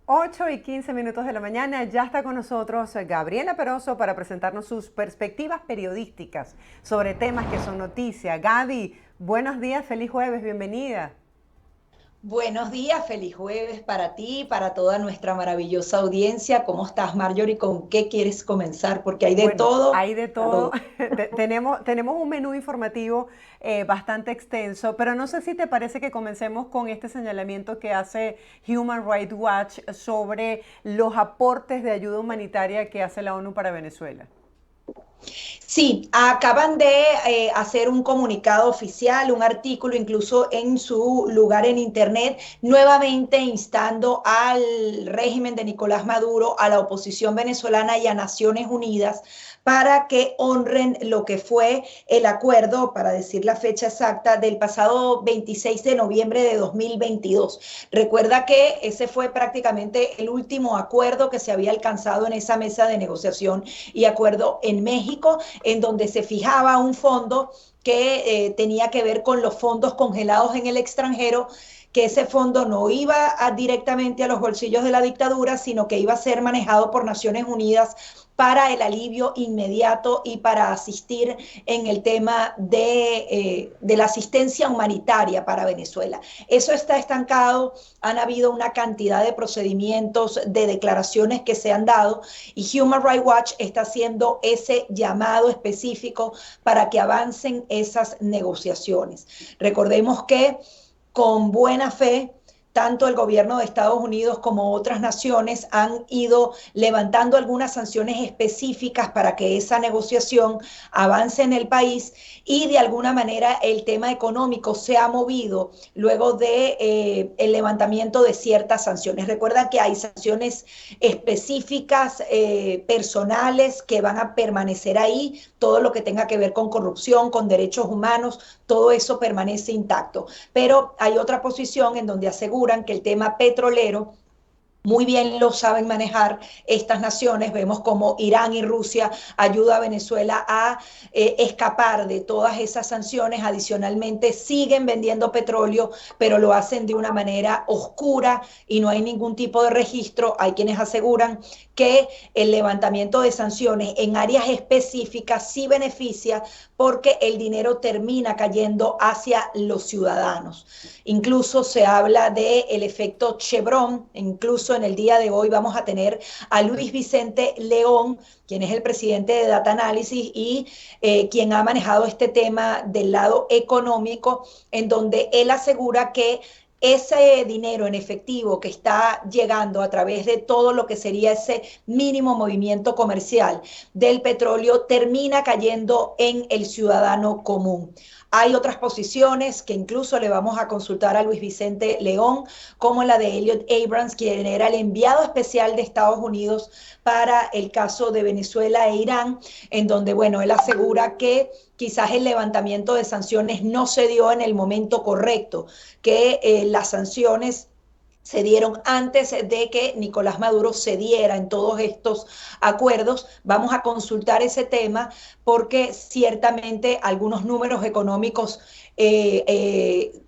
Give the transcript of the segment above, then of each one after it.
8:15 de la mañana, ya está con nosotros Gabriela Peroso para presentarnos sus perspectivas periodísticas sobre temas que son noticia. Gaby, buenos días, feliz jueves, bienvenida. Buenos días, feliz jueves para ti, para toda nuestra maravillosa audiencia. ¿Cómo estás, Marjorie? ¿Con qué quieres comenzar? Porque hay de Bueno, todo hay de para todo. todo. Tenemos un menú informativo bastante extenso, pero no sé si te parece que comencemos con este señalamiento que hace Human Rights Watch sobre los aportes de ayuda humanitaria que hace la ONU para Venezuela. Sí, acaban de hacer un comunicado oficial, un artículo incluso en su lugar en Internet, nuevamente instando al régimen de Nicolás Maduro, a la oposición venezolana y a Naciones Unidas para que honren lo que fue el acuerdo, para decir la fecha exacta, del pasado 26 de noviembre de 2022. Recuerda que ese fue prácticamente el último acuerdo que se había alcanzado en esa mesa de negociación y acuerdo en México, en donde se fijaba un fondo que tenía que ver con los fondos congelados en el extranjero, que ese fondo no iba directamente a los bolsillos de la dictadura, sino que iba a ser manejado por Naciones Unidas para el alivio inmediato y para asistir en el tema de la asistencia humanitaria para Venezuela. Eso está estancado, han habido una cantidad de procedimientos, de declaraciones que se han dado y Human Rights Watch está haciendo ese llamado específico para que avancen esas negociaciones. Recordemos que con buena fe tanto el gobierno de Estados Unidos como otras naciones han ido levantando algunas sanciones específicas para que esa negociación avance en el país y de alguna manera el tema económico se ha movido luego de el levantamiento de ciertas sanciones. Recuerda que hay sanciones específicas, personales, que van a permanecer ahí, todo lo que tenga que ver con corrupción, con derechos humanos, todo eso permanece intacto. Pero hay otra posición en donde aseguran que el tema petrolero muy bien lo saben manejar estas naciones. Vemos como Irán y Rusia ayudan a Venezuela a escapar de todas esas sanciones. Adicionalmente, siguen vendiendo petróleo, pero lo hacen de una manera oscura y no hay ningún tipo de registro. Hay quienes aseguran que el levantamiento de sanciones en áreas específicas sí beneficia porque el dinero termina cayendo hacia los ciudadanos. Incluso se habla del efecto Chevron. Incluso en el día de hoy vamos a tener a Luis Vicente León, quien es el presidente de Data Analysis y quien ha manejado este tema del lado económico, en donde él asegura que ese dinero en efectivo que está llegando a través de todo lo que sería ese mínimo movimiento comercial del petróleo termina cayendo en el ciudadano común. Hay otras posiciones que incluso le vamos a consultar a Luis Vicente León, como la de Elliot Abrams, quien era el enviado especial de Estados Unidos para el caso de Venezuela e Irán, en donde, bueno, él asegura que quizás el levantamiento de sanciones no se dio en el momento correcto, que las sanciones se dieron antes de que Nicolás Maduro cediera en todos estos acuerdos. Vamos a consultar ese tema porque ciertamente algunos números económicos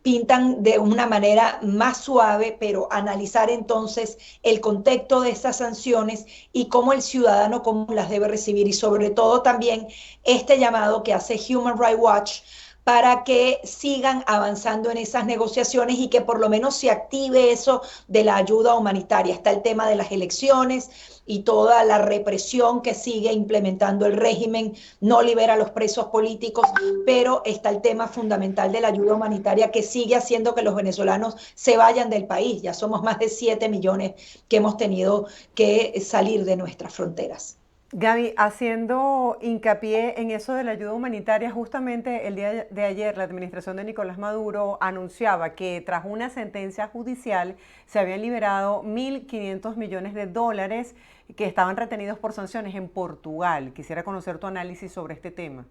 pintan de una manera más suave, pero analizar entonces el contexto de estas sanciones y cómo el ciudadano común las debe recibir y sobre todo también este llamado que hace Human Rights Watch para que sigan avanzando en esas negociaciones y que por lo menos se active eso de la ayuda humanitaria. Está el tema de las elecciones y toda la represión que sigue implementando el régimen, no libera a los presos políticos, pero está el tema fundamental de la ayuda humanitaria que sigue haciendo que los venezolanos se vayan del país. Ya somos más de 7 millones que hemos tenido que salir de nuestras fronteras. Gaby, haciendo hincapié en eso de la ayuda humanitaria, justamente el día de ayer la administración de Nicolás Maduro anunciaba que tras una sentencia judicial se habían liberado 1.500 millones de dólares que estaban retenidos por sanciones en Portugal. Quisiera conocer tu análisis sobre este tema.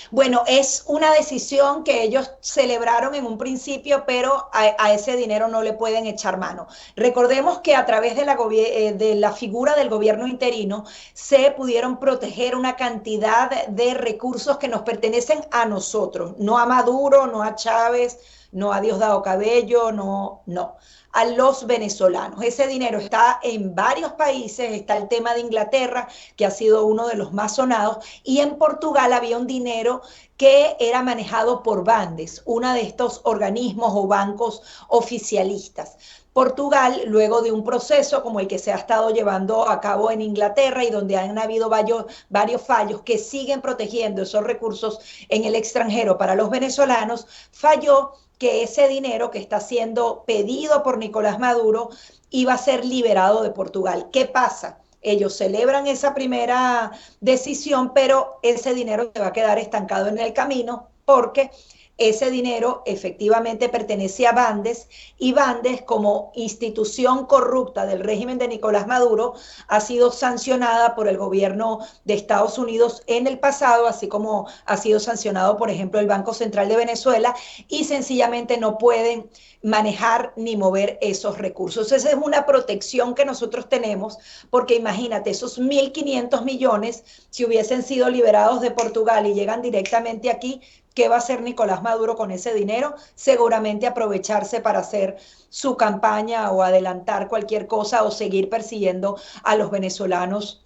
Bueno, es una decisión que ellos celebraron en un principio, pero a ese dinero no le pueden echar mano. Recordemos que a través de la figura del gobierno interino se pudieron proteger una cantidad de recursos que nos pertenecen a nosotros, no a Maduro, no a Chávez, no a Diosdado Cabello, no, no, a los venezolanos. Ese dinero está en varios países, está el tema de Inglaterra, que ha sido uno de los más sonados, y en Portugal había un dinero que era manejado por Bandes, uno de estos organismos o bancos oficialistas. Portugal, luego de un proceso como el que se ha estado llevando a cabo en Inglaterra y donde han habido varios fallos que siguen protegiendo esos recursos en el extranjero para los venezolanos, falló que ese dinero que está siendo pedido por Nicolás Maduro iba a ser liberado de Portugal. ¿Qué pasa? Ellos celebran esa primera decisión, pero ese dinero se va a quedar estancado en el camino porque ese dinero efectivamente pertenece a Bandes y Bandes, como institución corrupta del régimen de Nicolás Maduro, ha sido sancionada por el gobierno de Estados Unidos en el pasado, así como ha sido sancionado, por ejemplo, el Banco Central de Venezuela, y sencillamente no pueden manejar ni mover esos recursos. Esa es una protección que nosotros tenemos, porque imagínate, esos 1.500 millones, si hubiesen sido liberados de Portugal y llegan directamente aquí, ¿qué va a hacer Nicolás Maduro con ese dinero? Seguramente aprovecharse para hacer su campaña o adelantar cualquier cosa o seguir persiguiendo a los venezolanos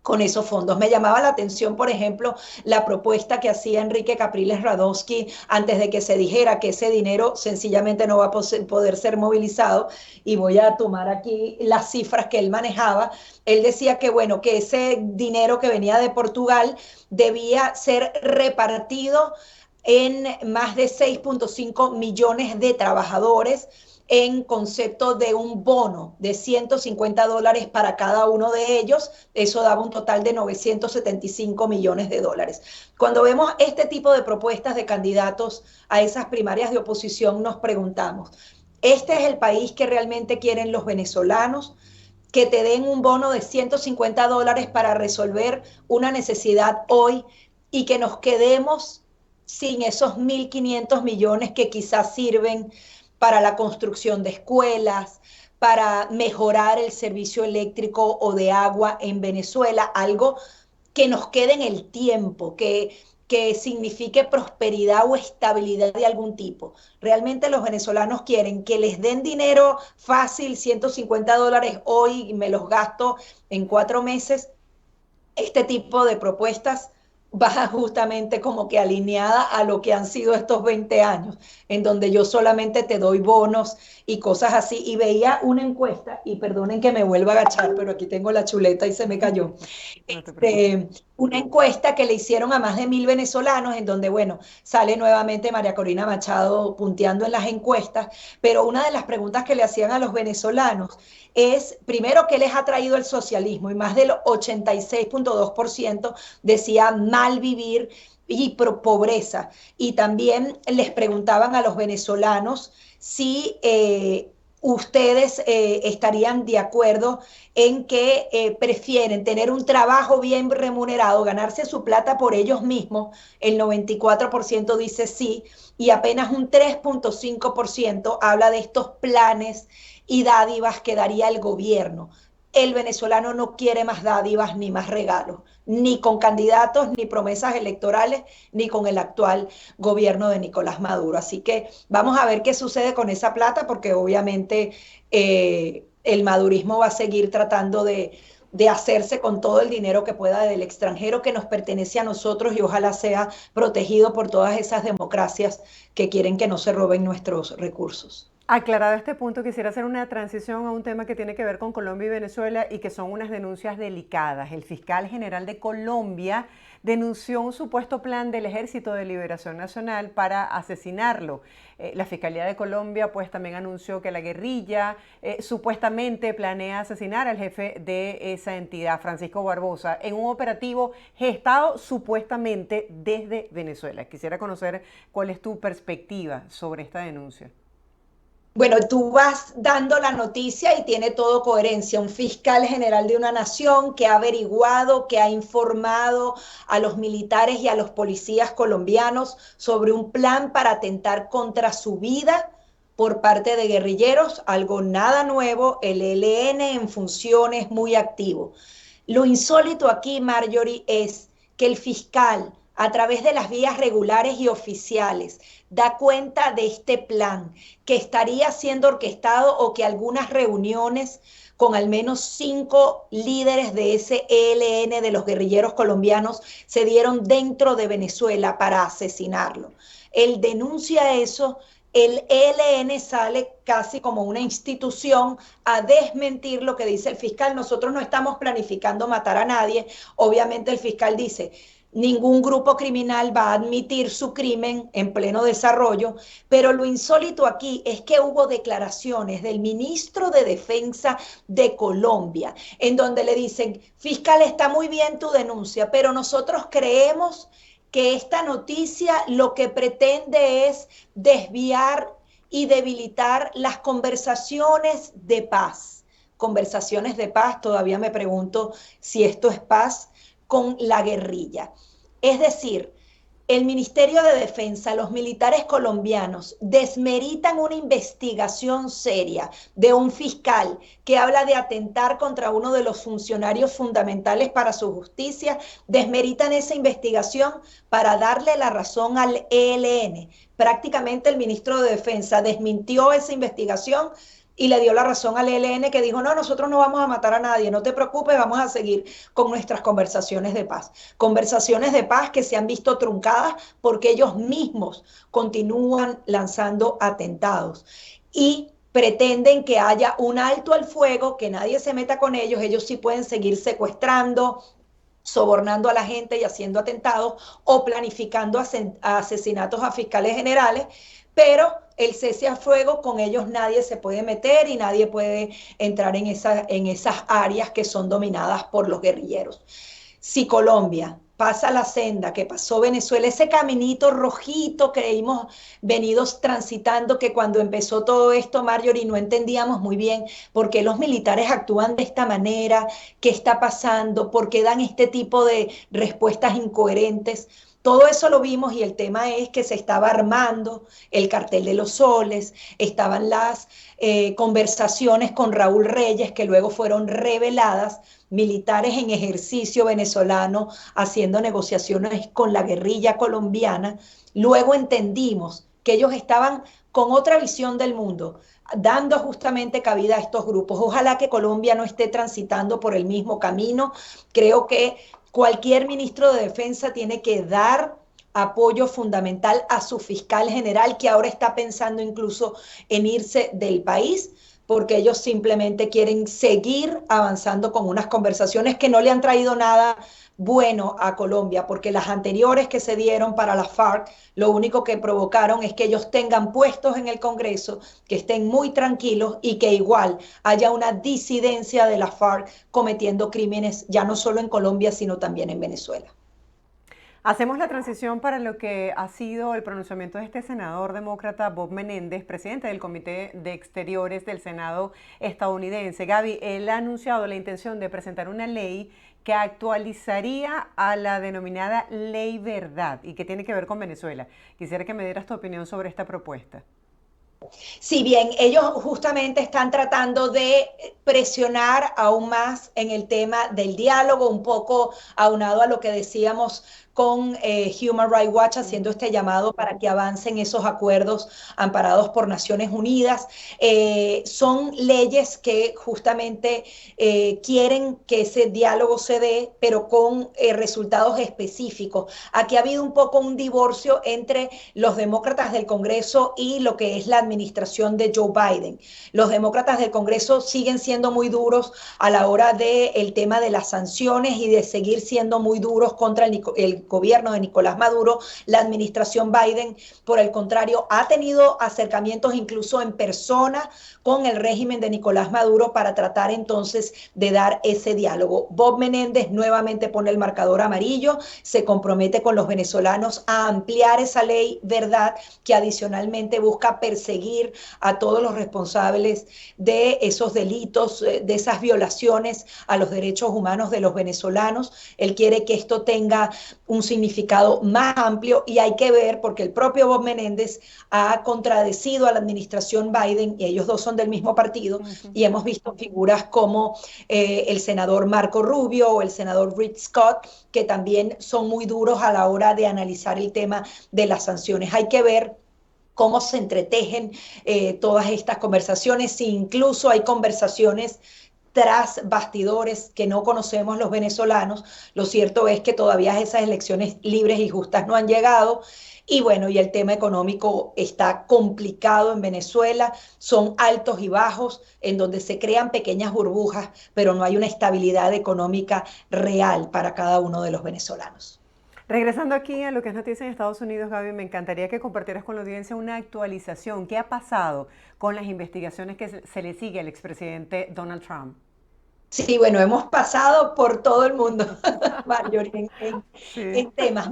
con esos fondos. Me llamaba la atención, por ejemplo, la propuesta que hacía Enrique Capriles Radonsky antes de que se dijera que ese dinero sencillamente no va a poder ser movilizado, y voy a tomar aquí las cifras que él manejaba. Él decía que, bueno, que ese dinero que venía de Portugal debía ser repartido en más de 6.5 millones de trabajadores en concepto de un bono de $150 para cada uno de ellos. Eso daba un total de 975 millones de dólares. Cuando vemos este tipo de propuestas de candidatos a esas primarias de oposición, nos preguntamos, ¿este es el país que realmente quieren los venezolanos? Que te den un bono de $150 para resolver una necesidad hoy y que nos quedemos sin esos 1.500 millones que quizás sirven para la construcción de escuelas, para mejorar el servicio eléctrico o de agua en Venezuela, algo que nos quede en el tiempo, que signifique prosperidad o estabilidad de algún tipo. Realmente los venezolanos quieren que les den dinero fácil, $150 hoy y me los gasto en 4 meses. Este tipo de propuestas va justamente como que alineada a lo que han sido estos 20 años, en donde yo solamente te doy bonos y cosas así. Y veía una encuesta, y perdonen que me vuelva a agachar, pero aquí tengo la chuleta y se me cayó. No te preocupes. Una encuesta que le hicieron a más de 1.000 venezolanos, en donde, bueno, sale nuevamente María Corina Machado punteando en las encuestas, pero una de las preguntas que le hacían a los venezolanos es, primero, ¿qué les ha traído el socialismo? Y más del 86.2% decía mal vivir y pobreza. Y también les preguntaban a los venezolanos si ustedes estarían de acuerdo en que prefieren tener un trabajo bien remunerado, ganarse su plata por ellos mismos. El 94% dice sí, y apenas un 3.5% habla de estos planes y dádivas que daría el gobierno. El venezolano no quiere más dádivas ni más regalos, ni con candidatos, ni promesas electorales, ni con el actual gobierno de Nicolás Maduro. Así que vamos a ver qué sucede con esa plata, porque obviamente el madurismo va a seguir tratando de hacerse con todo el dinero que pueda del extranjero que nos pertenece a nosotros, y ojalá sea protegido por todas esas democracias que quieren que no se roben nuestros recursos. Aclarado este punto, quisiera hacer una transición a un tema que tiene que ver con Colombia y Venezuela y que son unas denuncias delicadas. El fiscal general de Colombia denunció un supuesto plan del Ejército de Liberación Nacional para asesinarlo. La Fiscalía de Colombia pues también anunció que la guerrilla supuestamente planea asesinar al jefe de esa entidad, Francisco Barbosa, en un operativo gestado supuestamente desde Venezuela. Quisiera conocer cuál es tu perspectiva sobre esta denuncia. Bueno, tú vas dando la noticia y tiene todo coherencia. Un fiscal general de una nación que ha averiguado, que ha informado a los militares y a los policías colombianos sobre un plan para atentar contra su vida por parte de guerrilleros, algo nada nuevo, el ELN en funciones, muy activo. Lo insólito aquí, Marjorie, es que el fiscal a través de las vías regulares y oficiales, da cuenta de este plan que estaría siendo orquestado o que algunas reuniones con al menos 5 líderes de ese ELN, de los guerrilleros colombianos, se dieron dentro de Venezuela para asesinarlo. Él denuncia eso, el ELN sale casi como una institución a desmentir lo que dice el fiscal. Nosotros no estamos planificando matar a nadie. Obviamente el fiscal dice, ningún grupo criminal va a admitir su crimen en pleno desarrollo, pero lo insólito aquí es que hubo declaraciones del ministro de Defensa de Colombia, en donde le dicen, fiscal, está muy bien tu denuncia, pero nosotros creemos que esta noticia lo que pretende es desviar y debilitar las conversaciones de paz. Conversaciones de paz, todavía me pregunto si esto es paz, con la guerrilla. Es decir, el Ministerio de Defensa, los militares colombianos desmeritan una investigación seria de un fiscal que habla de atentar contra uno de los funcionarios fundamentales para su justicia, desmeritan esa investigación para darle la razón al ELN. Prácticamente el ministro de Defensa desmintió esa investigación y le dio la razón al ELN, que dijo, no, nosotros no vamos a matar a nadie, no te preocupes, vamos a seguir con nuestras conversaciones de paz. Conversaciones de paz que se han visto truncadas porque ellos mismos continúan lanzando atentados y pretenden que haya un alto al fuego, que nadie se meta con ellos sí pueden seguir secuestrando, sobornando a la gente y haciendo atentados o planificando asesinatos a fiscales generales, pero el cese a fuego, con ellos nadie se puede meter y nadie puede entrar en esas áreas que son dominadas por los guerrilleros. Si Colombia pasa la senda que pasó Venezuela, ese caminito rojito que hemos venido transitando, que cuando empezó todo esto, Marjorie, no entendíamos muy bien por qué los militares actúan de esta manera, qué está pasando, por qué dan este tipo de respuestas incoherentes. Todo eso lo vimos y el tema es que se estaba armando el cartel de los soles, estaban las conversaciones con Raúl Reyes que luego fueron reveladas, militares en ejercicio venezolano haciendo negociaciones con la guerrilla colombiana. Luego entendimos que ellos estaban con otra visión del mundo, dando justamente cabida a estos grupos. Ojalá que Colombia no esté transitando por el mismo camino. Creo que cualquier ministro de Defensa tiene que dar apoyo fundamental a su fiscal general, que ahora está pensando incluso en irse del país, porque ellos simplemente quieren seguir avanzando con unas conversaciones que no le han traído nada bueno a Colombia, porque las anteriores que se dieron para la FARC, lo único que provocaron es que ellos tengan puestos en el Congreso, que estén muy tranquilos y que igual haya una disidencia de la FARC cometiendo crímenes ya no solo en Colombia, sino también en Venezuela. Hacemos la transición para lo que ha sido el pronunciamiento de este senador demócrata Bob Menéndez, presidente del Comité de Exteriores del Senado estadounidense. Gaby, él ha anunciado la intención de presentar una ley que actualizaría a la denominada Ley Verdad y que tiene que ver con Venezuela. Quisiera que me dieras tu opinión sobre esta propuesta. Si bien ellos justamente están tratando de presionar aún más en el tema del diálogo, un poco aunado a lo que decíamos con Human Rights Watch, haciendo este llamado para que avancen esos acuerdos amparados por Naciones Unidas. Son leyes que justamente quieren que ese diálogo se dé, pero con resultados específicos. Aquí ha habido un poco un divorcio entre los demócratas del Congreso y lo que es la administración de Joe Biden. Los demócratas del Congreso siguen siendo muy duros a la hora del tema de las sanciones y de seguir siendo muy duros contra el gobierno de Nicolás Maduro. La administración Biden, por el contrario, ha tenido acercamientos incluso en persona con el régimen de Nicolás Maduro para tratar entonces de dar ese diálogo. Bob Menéndez nuevamente pone el marcador amarillo, se compromete con los venezolanos a ampliar esa ley verdad que adicionalmente busca perseguir a todos los responsables de esos delitos de esas violaciones a los derechos humanos de los venezolanos. Él quiere que esto tenga un significado más amplio y hay que ver, porque el propio Bob Menéndez ha contradecido a la administración Biden, y ellos dos son del mismo partido, y hemos visto figuras como el senador Marco Rubio o el senador Rick Scott, que también son muy duros a la hora de analizar el tema de las sanciones. Hay que ver cómo se entretejen todas estas conversaciones, si incluso hay conversaciones tras bastidores que no conocemos los venezolanos. Lo cierto es que todavía esas elecciones libres y justas no han llegado. Y bueno, y el tema económico está complicado en Venezuela, son altos y bajos, en donde se crean pequeñas burbujas, pero no hay una estabilidad económica real para cada uno de los venezolanos. Regresando aquí a lo que es noticia en Estados Unidos, Gaby, me encantaría que compartieras con la audiencia una actualización. ¿Qué ha pasado con las investigaciones que se le sigue al expresidente Donald Trump? Sí, bueno, hemos pasado por todo el mundo, Marjorie, Sí. temas.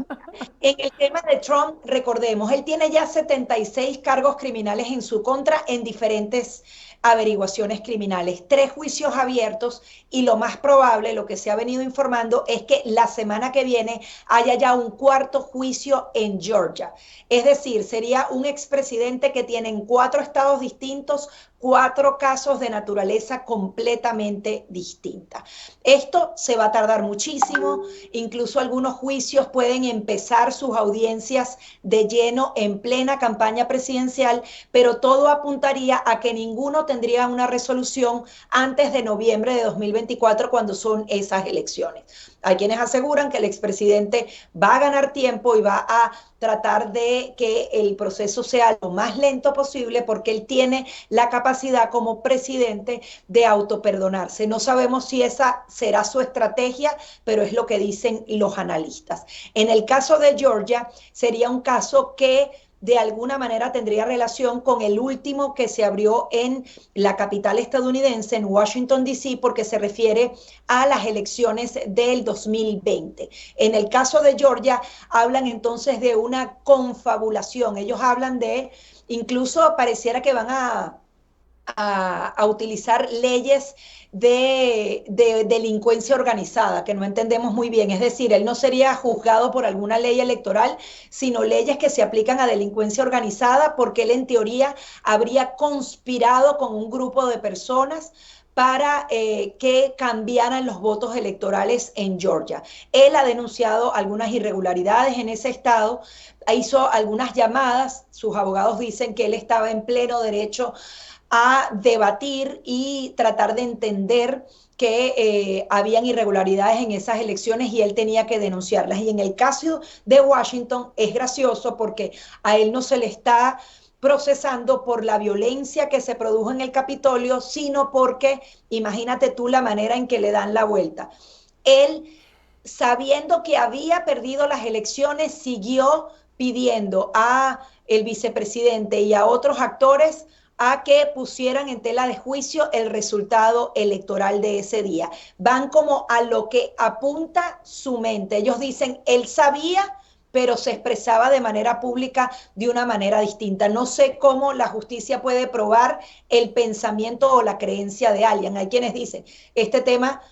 En el tema de Trump, recordemos, él tiene ya 76 cargos criminales en su contra en diferentes averiguaciones criminales, 3 juicios abiertos y lo más probable, lo que se ha venido informando, es que la semana que viene haya ya un 4.º juicio en Georgia. Es decir, sería un expresidente que tiene en 4 estados distintos 4 casos de naturaleza completamente distinta. Esto se va a tardar muchísimo, incluso algunos juicios pueden empezar sus audiencias de lleno en plena campaña presidencial, pero todo apuntaría a que ninguno tendría una resolución antes de noviembre de 2024, cuando son esas elecciones. Hay quienes aseguran que el expresidente va a ganar tiempo y va a tratar de que el proceso sea lo más lento posible porque él tiene la capacidad como presidente de autoperdonarse. No sabemos si esa será su estrategia, pero es lo que dicen los analistas. En el caso de Georgia, sería un caso que de alguna manera tendría relación con el último que se abrió en la capital estadounidense, en Washington, D.C., porque se refiere a las elecciones del 2020. En el caso de Georgia, hablan entonces de una confabulación. Ellos hablan de, incluso pareciera que van a utilizar leyes de delincuencia organizada, que no entendemos muy bien. Es decir, él no sería juzgado por alguna ley electoral, sino leyes que se aplican a delincuencia organizada, porque él en teoría habría conspirado con un grupo de personas para que cambiaran los votos electorales en Georgia. Él ha denunciado algunas irregularidades en ese estado, hizo algunas llamadas, sus abogados dicen que él estaba en pleno derecho a debatir y tratar de entender que habían irregularidades en esas elecciones y él tenía que denunciarlas. Y en el caso de Washington es gracioso porque a él no se le está procesando por la violencia que se produjo en el Capitolio, sino porque, imagínate tú la manera en que le dan la vuelta. Él, sabiendo que había perdido las elecciones, siguió pidiendo a el vicepresidente y a otros actores a que pusieran en tela de juicio el resultado electoral de ese día. Van como a lo que apunta su mente. Ellos dicen, él sabía, pero se expresaba de manera pública de una manera distinta. No sé cómo la justicia puede probar el pensamiento o la creencia de alguien. Hay quienes dicen, este tema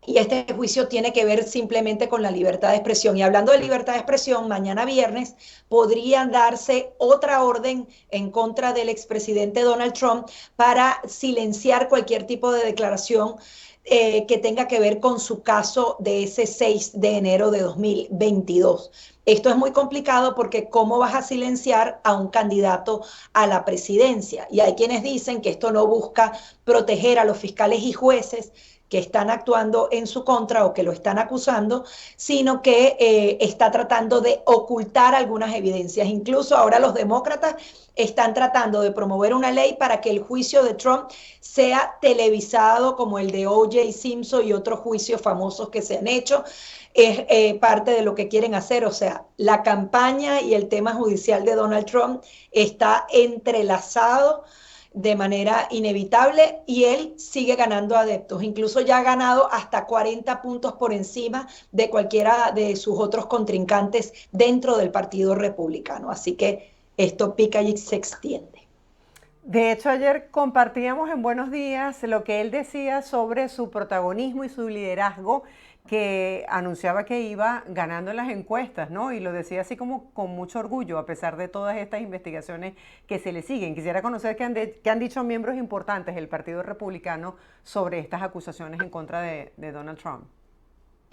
y este juicio tiene que ver simplemente con la libertad de expresión. Y hablando de libertad de expresión, mañana viernes podría darse otra orden en contra del expresidente Donald Trump para silenciar cualquier tipo de declaración que tenga que ver con su caso de ese 6 de enero de 2022. Esto es muy complicado porque ¿cómo vas a silenciar a un candidato a la presidencia? Y hay quienes dicen que esto no busca proteger a los fiscales y jueces que están actuando en su contra o que lo están acusando, sino que está tratando de ocultar algunas evidencias. Incluso ahora los demócratas están tratando de promover una ley para que el juicio de Trump sea televisado, como el de O.J. Simpson y otros juicios famosos que se han hecho. Es parte de lo que quieren hacer. O sea, la campaña y el tema judicial de Donald Trump está entrelazado de manera inevitable y él sigue ganando adeptos. Incluso ya ha ganado hasta 40 puntos por encima de cualquiera de sus otros contrincantes dentro del Partido Republicano. Así que esto pica y se extiende. De hecho, ayer compartíamos en Buenos Días lo que él decía sobre su protagonismo y su liderazgo, que anunciaba que iba ganando en las encuestas, ¿no? Y lo decía así como con mucho orgullo, a pesar de todas estas investigaciones que se le siguen. Quisiera conocer qué han dicho miembros importantes del Partido Republicano sobre estas acusaciones en contra de Donald Trump.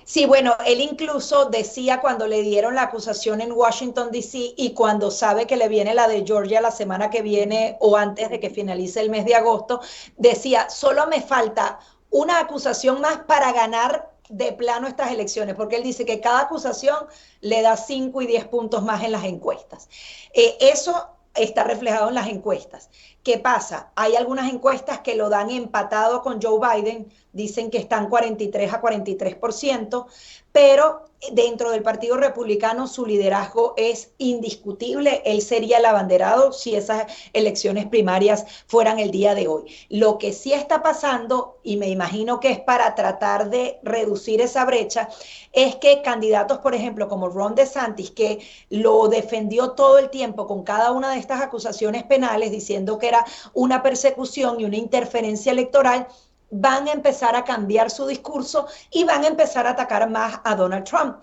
Sí, bueno, él incluso decía cuando le dieron la acusación en Washington, D.C. y cuando sabe que le viene la de Georgia la semana que viene o antes de que finalice el mes de agosto, decía, solo me falta una acusación más para ganar de plano estas elecciones, porque él dice que cada acusación le da 5 y 10 puntos más en las encuestas. Eso está reflejado en las encuestas. ¿Qué pasa? Hay algunas encuestas que lo dan empatado con Joe Biden, dicen que están 43 a 43%, pero dentro del Partido Republicano su liderazgo es indiscutible. Él sería el abanderado si esas elecciones primarias fueran el día de hoy. Lo que sí está pasando, y me imagino que es para tratar de reducir esa brecha, es que candidatos, por ejemplo, como Ron DeSantis, que lo defendió todo el tiempo con cada una de estas acusaciones penales, diciendo que era una persecución y una interferencia electoral, van a empezar a cambiar su discurso y van a empezar a atacar más a Donald Trump.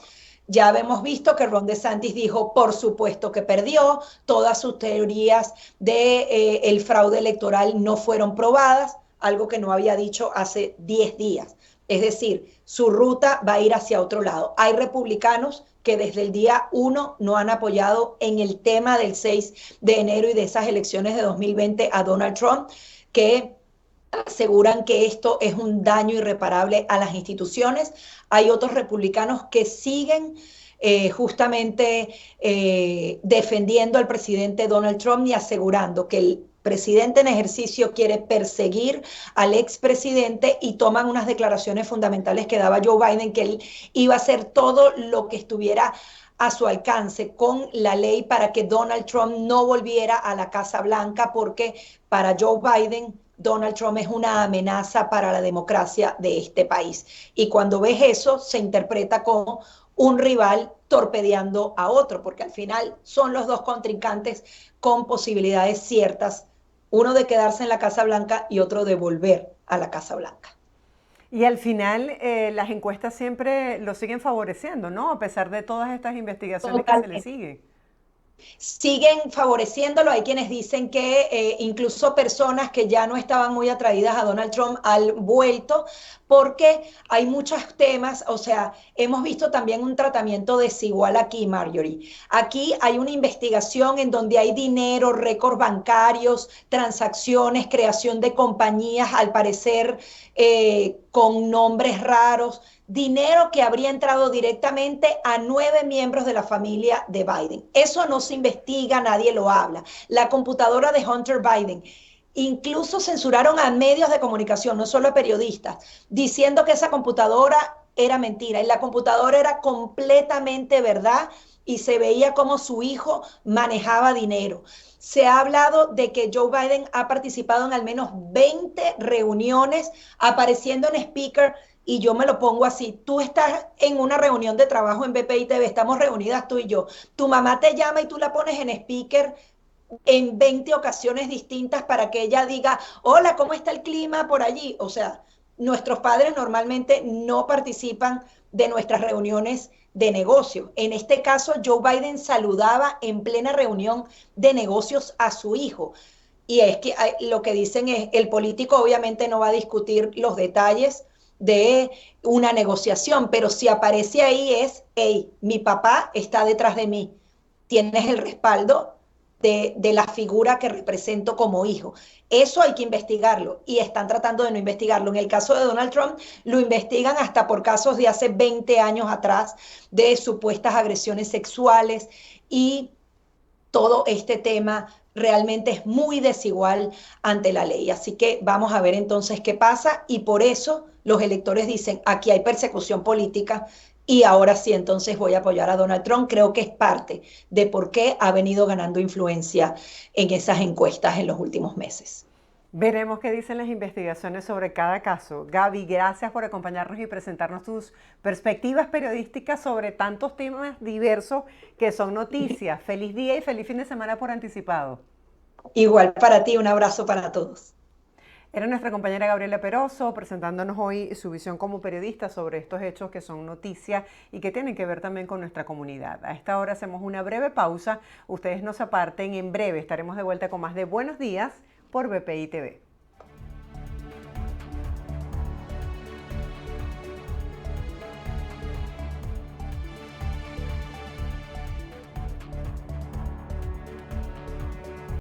Ya hemos visto que Ron DeSantis dijo, por supuesto que perdió, todas sus teorías de el fraude electoral no fueron probadas, algo que no había dicho hace 10 días. Es decir, su ruta va a ir hacia otro lado. Hay republicanos que desde el día 1 no han apoyado en el tema del 6 de enero y de esas elecciones de 2020 a Donald Trump, que aseguran que esto es un daño irreparable a las instituciones. Hay otros republicanos que siguen justamente defendiendo al presidente Donald Trump y asegurando que el presidente en ejercicio quiere perseguir al expresidente y toman unas declaraciones fundamentales que daba Joe Biden, que él iba a hacer todo lo que estuviera a su alcance con la ley para que Donald Trump no volviera a la Casa Blanca, porque para Joe Biden Donald Trump es una amenaza para la democracia de este país. Y cuando ves eso, se interpreta como un rival torpedeando a otro, porque al final son los dos contrincantes con posibilidades ciertas, uno de quedarse en la Casa Blanca y otro de volver a la Casa Blanca. Y al final las encuestas siempre lo siguen favoreciendo, ¿no? A pesar de todas estas investigaciones que se le Totalmente. siguen. Siguen favoreciéndolo. Hay quienes dicen que incluso personas que ya no estaban muy atraídas a Donald Trump han vuelto porque hay muchos temas, o sea, hemos visto también un tratamiento desigual aquí, Marjorie. Aquí hay una investigación en donde hay dinero, récords bancarios, transacciones, creación de compañías, al parecer con nombres raros, dinero que habría entrado directamente a 9 miembros de la familia de Biden. Eso no se investiga, nadie lo habla. La computadora de Hunter Biden, incluso censuraron a medios de comunicación, no solo a periodistas, diciendo que esa computadora era mentira y la computadora era completamente verdad y se veía como su hijo manejaba dinero. Se ha hablado de que Joe Biden ha participado en al menos 20 reuniones apareciendo en speaker, y yo me lo pongo así, tú estás en una reunión de trabajo en BPI TV, estamos reunidas tú y yo, tu mamá te llama y tú la pones en speaker en 20 ocasiones distintas para que ella diga, hola, ¿cómo está el clima por allí? O sea, nuestros padres normalmente no participan de nuestras reuniones de negocio. En este caso, Joe Biden saludaba en plena reunión de negocios a su hijo. Y es que lo que dicen es, el político obviamente no va a discutir los detalles de una negociación, pero si aparece ahí es, hey, mi papá está detrás de mí, tienes el respaldo de la figura que represento como hijo. Eso hay que investigarlo y están tratando de no investigarlo. En el caso de Donald Trump, lo investigan hasta por casos de hace 20 años atrás de supuestas agresiones sexuales, y todo este tema realmente es muy desigual ante la ley. Así que vamos a ver entonces qué pasa, y por eso los electores dicen, aquí hay persecución política y ahora sí entonces voy a apoyar a Donald Trump. Creo que es parte de por qué ha venido ganando influencia en esas encuestas en los últimos meses. Veremos qué dicen las investigaciones sobre cada caso. Gaby, gracias por acompañarnos y presentarnos tus perspectivas periodísticas sobre tantos temas diversos que son noticias. Feliz día y feliz fin de semana por anticipado. Igual para ti, un abrazo para todos. Era nuestra compañera Gabriela Peroso presentándonos hoy su visión como periodista sobre estos hechos que son noticia y que tienen que ver también con nuestra comunidad. A esta hora hacemos una breve pausa. Ustedes no se aparten. En breve estaremos de vuelta con más de Buenos Días por BPI TV.